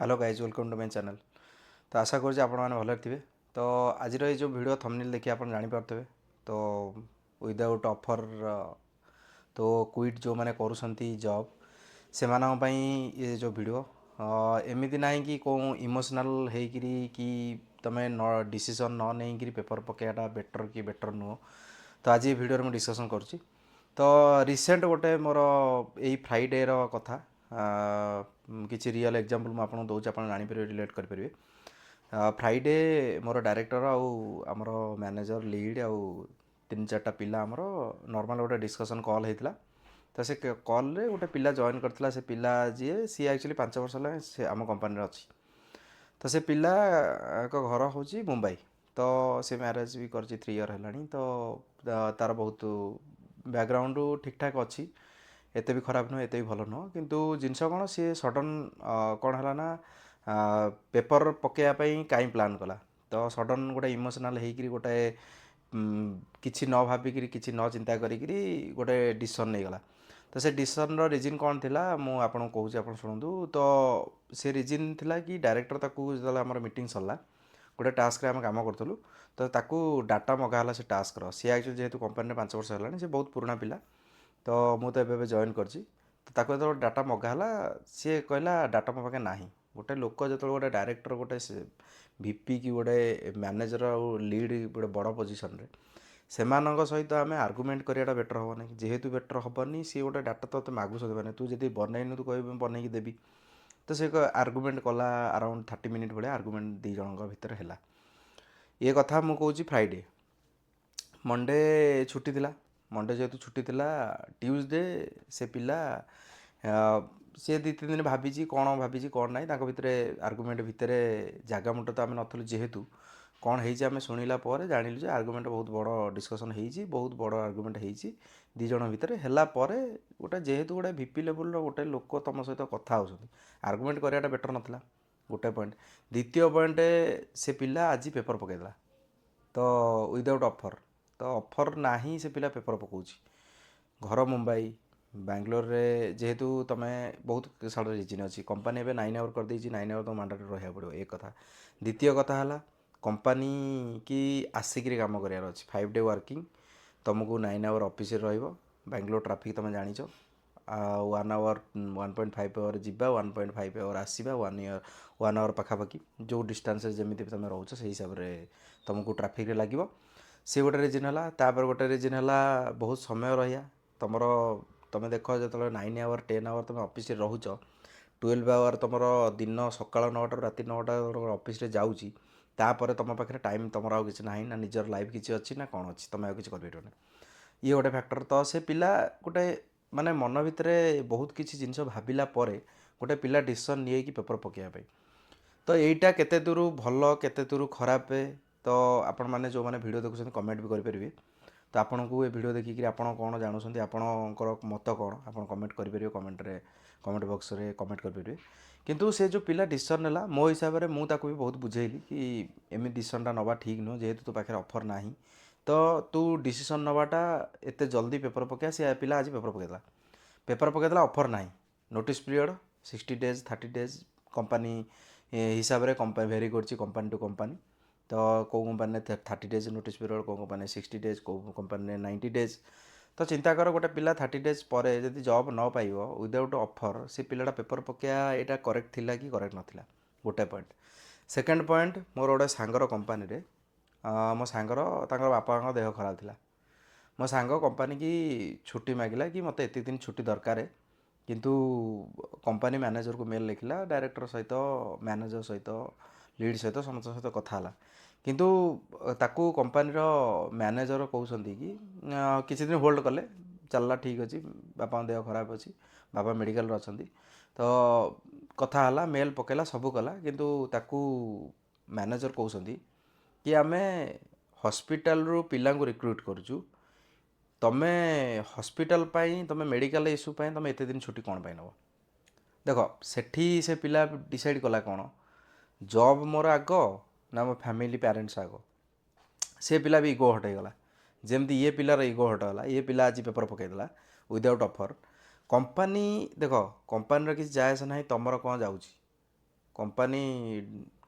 Hello guys welcome to my channel. तो आशा करुँच आपण मैंने भले थे। तो आज ये जो वीडियो थंबनेल देखिए आप जानीपारे। तो विदाउट ऑफर तो क्विट जो मैंने करूँगी जॉब से ये जो वीडियो एमती ना कि कौन इमोशनल होकरी कि तुम्हें न डिसीजन न नहीं पेपर पकड़ा बेटर कि बेटर नुह। तो आज ये वीडियो में डिस्कसन करुँची। तो रिसेंट गोटे मोर यही फ्राइडे कथा किसी रियल एग्जांपल मुझे दूसरी आप जापर रिलेट करेंगे। फ्राइडे मोर डायरेक्टर आमर मैनेजर लीड आउ तीन चार्टा पिला आमर नॉर्मल गोटे डिस्कसन कॉल होता। तो से कॉल रे गोटे पिला जॉइन करथिला। से पिला जी सी एक्चुअली 5 वर्ष है से आम कंपनी अच्छी। तो से पिला को घर हूँ मुंबई। तो से मैरिज भी कर 3 ईयर है। तो तार बहुत बैकग्राउंड ठीक ठाक अच्छी, एते भी खराब नुह एते भी भल नुह। किंतु जिनस कौन सी सडन कौन है ना पेपर पकड़ापी कहीं प्लान कला। तो सडन गोटे इमोशनाल होकर गोटे किसी न भाविकी किसी न चिंता करी गोटे डिसीजन नहीं गला। तो से डिसीजन रिजन कौन थी मुझे कहूँ आप शुणु। तो से रिजन थिला कि डायरेक्टर ताकू जो आम मीटिंग सरला गोटे टास्क आम कम करूँ। तो ताकू डाटा मगाला से टास्कर सी एक्चुअली जेहेतु कंपनी 5 वर्ष है से बहुत पुराना पिला। तो मुझे तो जॉइन करची। तो जो डाटा मगाला सी कहला डाटा मो पाखे ना। गोटे लोक जो गोटे डायरेक्टर गोटे वीपी कि गोटे मैनेजर आउ लीड गोटे बड़ पोजिशन रे से सहित आम आर्गुमेंट कराटा बेटर हेनी। जेहेतु बेटर हेनी सी गोटे डाटा तो मागुस मैंने तू जी बनईनु तू कह बनई देवी। तो सी आर्गुमेंट कला अराउंड 30 मिनिट भाया आर्गुमेंट दी जन भितर है। ये कथा मुझे कहूँ फ्राइडे मंडे छुट्टी थिला। मंडे जेहेतु छुट्टी थिला ट्यूसडे से पिला सी 2-3 दिन भाभी कौन भाभी कौन ना भितर आर्गुमेंट भितर जगह मुट तो आम नु जेहेतु कौन होम शुणिला जानिलु जे आर्गुमेंट बहुत बड़ डिस्कसन हो बहुत बड़ आर्गुमेंट हो दी जन भितर है। गोटे जेहेतु गोटे वीपी लेवल गोटे लोक तुम सहित कथा हो आर्गुमेंट कराटा बेटर नाला गोटे पॉइंट। द्वितीय पॉइंट से पिला आज पेपर पकईदेला तो विदाउट ऑफर। तो ऑफर ना ही से पिला पेपर पकाउछि। घर मुंबई बैंगलोर रे जेहेतु तुम्हें बहुत सारा रिजन अच्छी कंपनी एवं 9 आवर कर देछि 9 आवर तो मैंडेटरी रहा पड़ो एक कथा। द्वितीय कथा है कंपनी की आसिक काम करार अच्छी 5 डे वर्किंग तुमको 9 आवर ऑफिस बैंगलोर ट्राफिक तुम जाच 1 आवर 1.5 आवर जावा 1.5 आवर आसवा 1 आवर पाखापाखि जो डिस्टेंस जमी तुम रोच से हिसाब से तुमको ट्राफिक लगे। सी गोटे रिजन है। तापर गोटे रिजन है बहुत समय रहा तुम तुम देख जो 9 आवर 10 आवर तुम ऑफिस रोच 12 आवर तुम दिन सका 9टा रात 9टा ऑफिस जाऊँगी। तापर तुम पाखे टाइम तुम आउ कि ना ना निजर लाइफ किसी अच्छी ना कौन अच्छी तुम किसी कर ये गोटे फैक्टर। तो से पिला गोटे माने मन भितर बहुत किसी जिनस भाविला गोटे पिला डिसीजन नहीं कि पेपर पकड़ापी। तो यहीटा केते दूर भल केते दूर खराब तो आपण मैंने जो मैंने वीडियो देखुं कमेंट भी करेंगे। तो आपन को ये वीडियो देखिए आपन कौन जानते आपणकर मत कौन आप कमेंट करेंगे कमेंट कमेंट बॉक्स रे कमेंट करेंगे। किंतु से जो पिला डिसीजन नेला मो हिसाब से मुझे भी बहुत बुझेली कि एमि डिसीजनटा नवा ठीक नुह जेहेतु तो पाखे ऑफर ना। तो तू डिसीजन नवाटा एत जल्दी पेपर पकड़ा सी पिला आज पेपर पकईदेला। पेपर पकईदेला ऑफर ना notice period 60 days 30 days company हिसाब से कंपनी भेरी कर कंपनी टू कंपनी। तो कौ कंपनी 30 डेज नोटिस पीरियड कौ कंपनी 60 डेज कौ कंपनी 90 डेज। तो चिंता कर गोटे पिला 30 डेज पर जब जॉब न पाइब विदाउट ऑफर से पिलाटा पेपर पकड़ा यहाँ करेक्ट थिला कि करेक्ट नाला गोटे पॉइंट। सेकेंड पॉइंट मोर गोटे सांगर कंपनी रे मो सांगर तांकर बापा देह खराब थिला। मो सांग कंपनी की छुट्टी मागिला कि मत एत दिन छुट्टी दरकार किंतु कंपनी मैनेजर को मेल लिखला डायरेक्टर सहित मैनेजर सहित लीड सहित समस्त सहित कथा है। किंतु ताकू कंपनी मैनेजर कहते कि किसी दिन होल्ड कले चलला ठीक अच्छे बापा देह खराब अच्छी बापा मेडिकल अच्छा। तो कथा है मेल पकेला सब कला किंतु ताकू मैनेजर कहते कि आम हॉस्पिटल रू पिला रिक्रुट करुचु तुम हॉस्पिटल तुम मेडिकल इश्यू तुम एत दिन छुट्टी कौन पाई नब। देख सेठी से पिला डिसाइड कला कौन जॉब मोर आग ना मो फैमिली पेरेंट्स आग। से पिला भी इगो हटईगला जमती ये पिलार इगो हटगला। ये पिला आज पेपर पकईदेला विदाउट ऑफर। कंपनी देख कंपनी किसी जायस ना तुमर कौन जाऊँगी कंपनी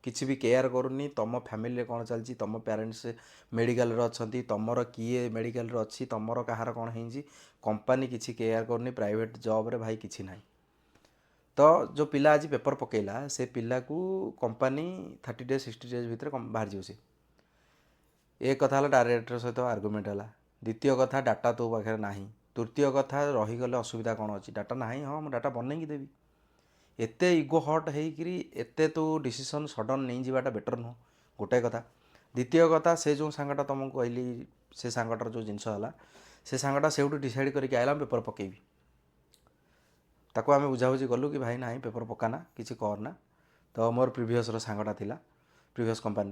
किसी भी केयर करूनी तुम फैमिली कौन चलती तुम पेरेंट्स मेडिकल अच्छी तुमर किए मेडिकल अच्छी तुमर कहार कौन है कंपनी किसी केयर करूनी प्राइवेट जॉब रे भाई किसी ना तो जो पिला आज पेपर पकेला से पिला को कंपनी 30 डेज 60 डेज भितर बाहर जाऊ सी एक कथा डायरेक्टर सहित आर्गुमेंट है द्वितीय कथा डाटा तो पाखे ना तृतीय कथा रहीगले असुविधा कौन अच्छी डाटा ना हाँ मुझे डाटा बनई देवी एते इगो हट होकरी एते तू डिसीजन सडन नहीं जावाटा बेटर नुह गोटे कथा द्वितीय कथा से जो सांगटा तुमको कहली से सांगटार जो जिनस है से सांगटा से डिसाइड करके आइला पेपर पकेबी ताको आम बुझाबुझी कलु कि भाई ना पेपर पकाना किसी करना तो मोर प्रिवियस सांगटा थिला प्रिवियस कंपानी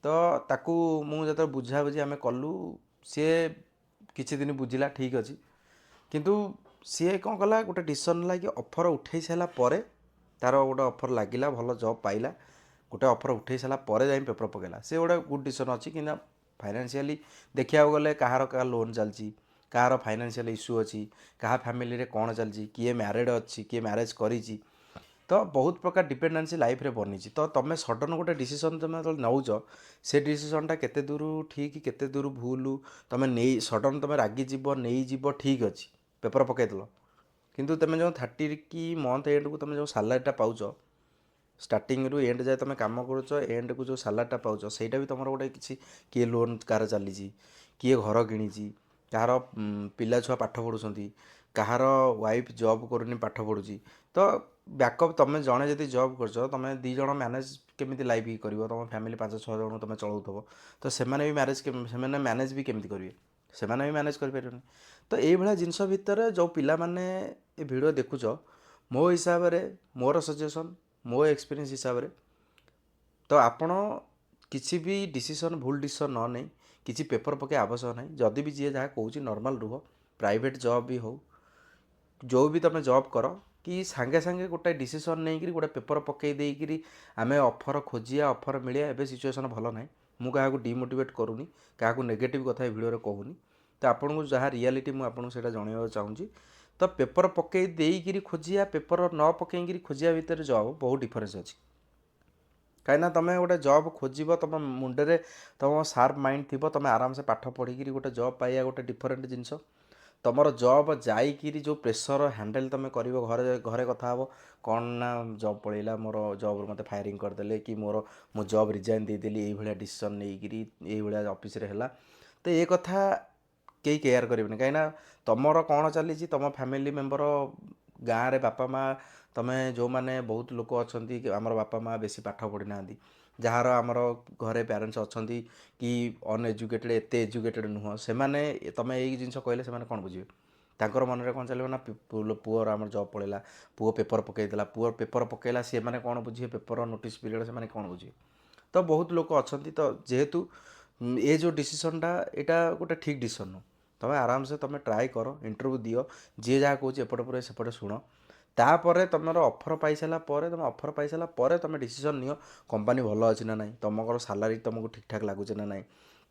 तो ताकू मुझे बुझाबुझी आम कलु सी किसी दिन बुझिला ठीक अच्छे किंतु सी कौन कला गोटे डिसीजन है कि ऑफर उठे सारा पर तार गोटे ऑफर लगिला भल जॉब पाइला गोटे ऑफर उठे सारा पर जाए पेपर पकेला से गोटे गुड डिसीजन अच्छी कि फाइनेंशियली देखा गले कहार क्या लोन चलती कहार फाइनेंशियल इश्यू अच्छी क्या फैमिली रे कौन चलती किए मैरिड अच्छी किए मैरेज करी तो बहुत प्रकार डिपेंडेंसी लाइफ रे बनी तो तुम सडन गोटे डिसीजन तुम जो नौच से डिसीजनटा केते दूर ठीक केते दूर भूल तुम नहीं सडन तुम रागी जीव नहीं जीव ठीक अच्छी पेपर पकईदेल किंतु तुम जो 30 की मंथ एंड को तुम जो सालारीटा पाउच स्टार्टिंग रु एंड जाए तुम कम करुच एंड को जो सालारीटा पाउच सहीटा भी तुम गोटे किसी किए लोन कार चली किए घर कि कहार पिला छुआ पाठ पढ़ुं कहार वाइफ जॉब करूनी पाठ पढ़ुची तो बैकअप तुम जड़े जब जॉब कर तुम दी जन मैनेज केमी लाइफ कर तुम फैमिली 5-6 जन तुम चलाउथब तो सेमाने भी मैनेज से मैनेज भी केमी करेंगे से भी मैनेज कर तो ये जिनस भितर जो पिला माने ये वीडियो देखुच मो हिसाब रे मोर सजेसन मो एक्सपीरियंस हिसाब रे तो आपण किसी भी डिसीजन भूल डिसीजन न नहीं किसी पेपर पके आवश्यक नहीं जदि भी जी जहाँ कौच नॉर्मल रुह प्राइवेट जॉब भी हो जो भी तुम जॉब कर कि सांगे सांगे गोटे डिसीजन नहीं कि गोटे पेपर पकई देकरी आम ऑफर खोजिया ऑफर मिलिया एवं सिचुएसन भल ना मुझे डिमोटिवेट करूनी क्या नेगेटिव कथा भिडियो कहूनी तो आपको जहाँ रियलिटी मुझे जनवा चाहूँगी तो पेपर पकई देकरी खोजिया पेपर न पकईकरी खोजिया भितर जॉब बहुत डिफरेन्स अच्छी कहीं तुम गोटे जॉब खोज तुम मुंडे तुम सार्प माइंड थी तुम आराम से पाठ पढ़ी गोटे जॉब पाइबा गोटे डिफरेन्ट जिनस तुमर जॉब जाइकिरी जो प्रेसर हैंडल तुम कर घरे घरे कथा हे कौन ना जॉब पड़ेगा मोर जॉब मत फायरिंग करदे कि मोर मो जॉब रिजाइन देदेली ये डिसीजन नहीं ये ऑफिस रे है तो ये कथा कई केयर करेंगे कहीं तुमर कौन चली तुम फैमिली मेम्बर गाँव में बापा माँ तुम्हें जो मैंने बहुत लोक अच्छा आमर बापा माँ बेसी पाठ पढ़ी ना जार आमर घरे पेरेंट्स अच्छा कि अनएजुकेटेड एत एजुकेटेड नुह से तुम यही जिन कहले से कौन बुझे तांकर मन में कौन चलो ना पुअर आम जॉब पड़ेगा पुओ पेपर पकईदेला पुअर पेपर पकईला सी मैंने कौन बुझे पेपर नोटिस पीरियड से कौन बुझे तो बहुत लोक अच्छा तो जेहेतु ये जो डिसीजनटा यहाँ गोटे ठीक डिसीजन नुह तुम आराम से तुम ट्राए कर इंटरव्यू दियो जी जहाँ कौच एपटे पर सेपटे शुण तापर तुम ऑफर पाई सारा तुम ऑफर पाई सारा तुम डिसीजन नियो कंपनी भल अच्छी ना ना तुमको सालारी तुमको ठीक ठाक लगुच ना ना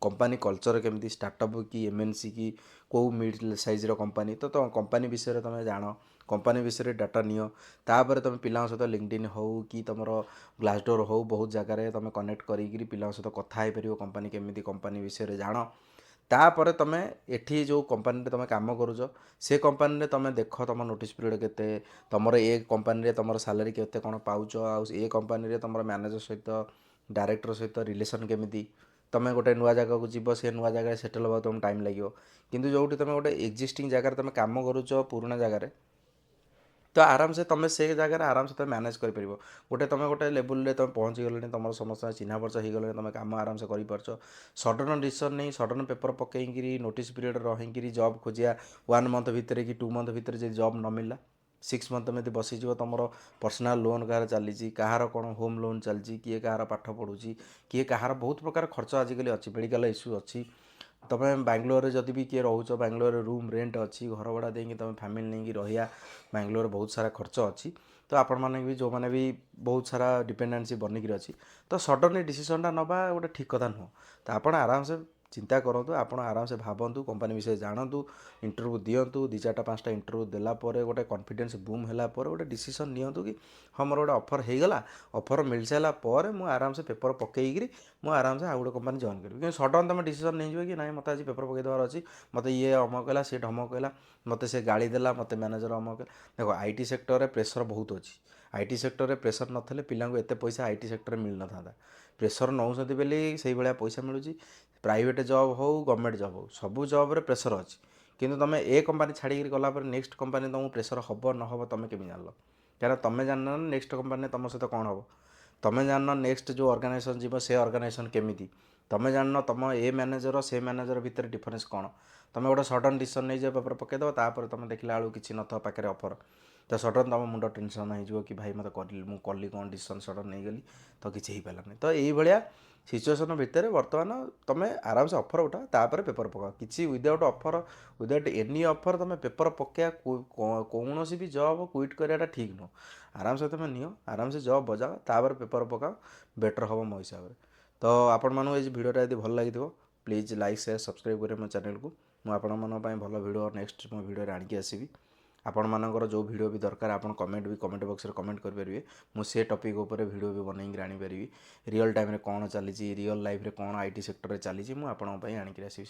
कंपनी कल्चर केमती स्टार्टअप कि एमएनसी कि कौ मिड साइज कंपनी तो तुम कंपनी विषय तुम जान कंपनी विषय डाटा नियो तापर तुम पिला सहित लिंक्डइन हो कि तुम ग्लासडोर हो बहुत जगह तुम कनेक्ट करी पिला सहित कथा हो कंपनी केमी कंपनी विषय जान तापर तुम एठी जो कंपनी तुम काम करुच से कंपनी तुम देख तुम नोटिस पीरियड केते तुमर ए कंपनी तुम सालारी केते कौन पाउच ए कंपनी तुम मैनेजर सहित डायरेक्टर सहित रिलेसन केमी तुम गोटे नुआ जगह को जीव से नुआ जगह सेटल हाँ तुम टाइम लगे किंतु जो तुम गोटे एक्जिस्टिंग जगह तुम काम करुच पुराना जगह तो आराम से तुम से जगह आराम से तुम मैनेज कर गोटे तुम गोटे लेवल में तुम पहुँची गले तुम समस्त चिन्हा परिचय हो गले तुम काम आराम से कर सडन डिसीजन नहीं सडन पेपर पकईकरी नोटिस पीरियड रहीकि जॉब खोजिया 1 मंथ भितर कि 2 मंथ भितर जो जॉब न मिलला 6 मंथ में बसीज तुम पर्सनाल लोन कहार चली कहार कौन होम लोन चलती किए कहार पाठ पढ़ुची किए कहार बहुत प्रकार खर्च आजिकल अच्छी मेडिकल इश्यू अच्छी तुम बांग्लोर जदि भी किए रोच बांग्लोर रूम रेंट अच्छी घर भड़ा देंगे तुम फैमिली नहीं रहा बांग्लोर बहुत सारा खर्च अच्छी तो आपण मैंने भी जो मैंने भी बहुत सारा डिपेंडेंसी बनिकी अच्छी तो सडनली डिसीजनटा नवा गोटे ठीक कथा नुह तो आप आराम से ଚିନ୍ତା କରନ୍ତୁ, ଆପଣ ଆରାମସେ ଭାବନ୍ତୁ, କମ୍ପାନୀ ବିଷୟରେ ଜାଣନ୍ତୁ, ଇଣ୍ଟରଭ୍ୟୁ ଦିଅନ୍ତୁ, 2-4ଟା 5ଟା ଇଣ୍ଟରଭ୍ୟୁ ଦେଲା ପରେ ଗୋଟେ କନଫିଡେନ୍ସ ବୁମ୍ ହେଲା ପରେ ଗୋଟେ ଡିସିସନ୍ ନିଅନ୍ତୁ କି ହଁ ମୋର ଗୋଟେ ଅଫର୍ ହେଇଗଲା, ଅଫର୍ ମିଳିସାରିଲା ପରେ ମୁଁ ଆରାମସେ ପେପର୍ ପକେଇକିରି ମୁଁ ଆରାମସେ ଆଉ ଗୋଟେ କମ୍ପାନୀ ଜଏନ୍ କରିବି। କିନ୍ତୁ ସଡ଼ନ୍ ତୁମେ ଡିସିସନ୍ ନେଇଯିବ କି ନାଇଁ ମୋତେ ଆଜି ପେପର୍ ପକେଇ ଦେବାର ଅଛି, ମୋତେ ଇଏ ଅମକ କହିଲା, ସିଏ ଢମକ କହିଲା, ମୋତେ ସେ ଗାଳି ଦେଲା, ମୋତେ ମ୍ୟାନେଜର ଅମକ କହିଲା। ଦେଖ ଆଇଟି ସେକ୍ଟରରେ ପ୍ରେସର୍ ବହୁତ ଅଛି। ଆଇଟି ସେକ୍ଟରରେ ପ୍ରେସର୍ ନଥିଲେ ପିଲାଙ୍କୁ ଏତେ ପଇସା ଆଇଟି ସେକ୍ଟରରେ ମିଳିନଥାନ୍ତା। ପ୍ରେସର୍ ନେଉଛନ୍ତି ବୋଲି ସେଇଭଳିଆ ପଇସା ମିଳୁଛି। ପ୍ରାଇଭେଟ୍ ଜବ୍ ହେଉ ଗଭର୍ଣ୍ଣମେଣ୍ଟ ଜବ୍ ହେଉ ସବୁ ଜବ୍ରେ ପ୍ରେସର୍ ଅଛି। କିନ୍ତୁ ତୁମେ ଏ କମ୍ପାନୀ ଛାଡ଼ିକିରି ଗଲା ପରେ ନେକ୍ସଟ କମ୍ପାନୀ ତୁମକୁ ପ୍ରେସର୍ ହେବ ନ ହେବ ତୁମେ କେମିତି ଜାଣିଲ? କାରଣ ତୁମେ ଜାଣିନ ନା ନେକ୍ସଟ କମ୍ପାନୀରେ ତୁମ ସହିତ କ'ଣ ହେବ। ତୁମେ ଜାଣିନ ନେକ୍ସଟ ଯେଉଁ ଅର୍ଗାନାଇଜେସନ୍ ଯିବ ସେ ଅର୍ଗାନାଇଜେସନ୍ କେମିତି। ତୁମେ ଜାଣିନ ତୁମ ଏ ମ୍ୟାନେଜର ସେ ମ୍ୟାନେଜର ଭିତରେ ଡିଫରେନ୍ସ କ'ଣ। ତୁମେ ଗୋଟେ ସଡ଼ନ୍ ଡିସିସନ୍ ନେଇଯିବ ପେପର୍ ପକାଇଦେବ, ତାପରେ ତୁମେ ଦେଖିଲା ବେଳକୁ କିଛି ନଥିବ ପାଖରେ ଅଫର୍, ତ ସଡ଼ନ୍ ତୁମ ମୁଣ୍ଡ ଟେନସନ୍ ହେଇଯିବ କି ଭାଇ ମୋତେ ମୁଁ କଲି କ'ଣ ଡିସିସନ୍ ସଡ଼ନ୍ ନେଇଗଲି ତ କିଛି ହେଇପାରିଲାନି। ତ ଏଇଭଳିଆ ସିଚୁଏସନ୍ ଭିତରେ ବର୍ତ୍ତମାନ ତୁମେ ଆରାମସେ ଅଫର୍ ଉଠାଅ, ତାପରେ ପେପର୍ ପକାଅ। କିଛି without offer, without any offer ତୁମେ ପେପର୍ ପକାଇବା କୌଣସି ବି ଜବ୍ କ୍ୱିଟ୍ କରିବାଟା ଠିକ୍ ନୁହଁ। ଆରାମସେ ତୁମେ ନିଅ, ଆରାମସେ ଜବ୍ ବଜାଅ, ତାପରେ ପେପର୍ ପକାଅ, ବେଟର୍ ହେବ ମୋ ହିସାବରେ। ତ ଆପଣମାନଙ୍କୁ ଏଇ ଭିଡ଼ିଓଟା ଯଦି ଭଲ ଲାଗିଥିବ ପ୍ଲିଜ୍ ଲାଇକ୍ ସେୟାର ସବସ୍କ୍ରାଇବ୍ କରିବେ ମୋ ଚ୍ୟାନେଲକୁ। ମୁଁ ଆପଣମାନଙ୍କ ପାଇଁ ଭଲ ଭିଡ଼ିଓ ନେକ୍ସଟ ମୋ ଭିଡ଼ିଓରେ ଆଣିକି ଆସିବି। ଆପଣମାନଙ୍କର ଯେଉଁ ଭିଡ଼ିଓ ବି ଦରକାର ଆପଣ କମେଣ୍ଟ ବକ୍ସରେ କମେଣ୍ଟ କରିପାରିବେ। ମୁଁ ସେ ଟପିକ୍ ଉପରେ ଭିଡ଼ିଓ ବି ବନେଇକି ଆଣିପାରିବି। ରିଅଲ୍ ଟାଇମ୍ରେ କ'ଣ ଚାଲିଛି, ରିଅଲ୍ ଲାଇଫ୍ରେ କ'ଣ ଆଇଟି ସେକ୍ଟରରେ ଚାଲିଛି, ମୁଁ ଆପଣଙ୍କ ପାଇଁ ଆଣିକି ଆସିବି।